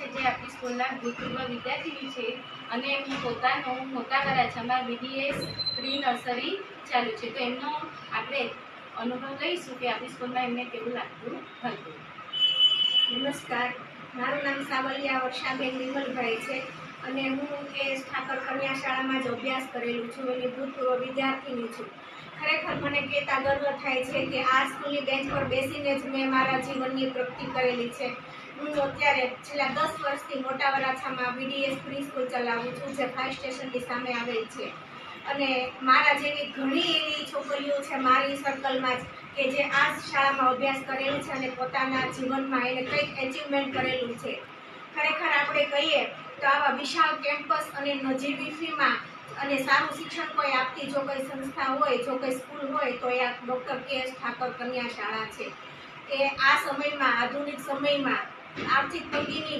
છે જે આપણી સ્કૂલના ભૂતપૂર્વ વિદ્યાર્થીની છે અને હું પોતાનું મોટા વરાછામાં BDS પ્રી નર્સરી ચાલુ છે, તો એમનો આપણે અનુભવ લઈશું કે આપણી સ્કૂલમાં એમને કેવું લાગતું હતું. નમસ્કાર, મારું નામ સાવલિયા વર્ષાબેન વિમલભાઈ છે અને હું KS ઠાકર કન્યા શાળામાં જ અભ્યાસ કરેલું છું. એની ભૂતપૂર્વ વિદ્યાર્થીની છું. ખરેખર મને કહેતા ગર્વ થાય છે કે આ સ્કૂલની બેન્ચ પર બેસીને જ મેં મારા જીવનની પ્રગતિ કરેલી છે. હું અત્યારે છેલ્લા 10 વર્ષથી મોટા વરાછામાં BDS પ્રી સ્કૂલ ચલાવું છું, જે ફાયર સ્ટેશનની સામે આવેલ છે. અને મારા જેવી ઘણી એવી છોકરીઓ છે મારી સર્કલમાં જ કે જે આ શાળામાં અભ્યાસ કરેલું છે અને પોતાના જીવનમાં એને કંઈક એચિવમેન્ટ કરેલું છે. ખરેખર આપણે કહીએ તો આવા વિશાળ કેમ્પસ અને નજીવી ફીમાં અને સારું શિક્ષણ કોઈ આપતી જો કોઈ સંસ્થા હોય, જો કોઈ સ્કૂલ હોય તો એ ડૉક્ટર KS ઠાકર કન્યા શાળા છે. એ આ સમયમાં, આધુનિક સમયમાં આર્થિક તંગીની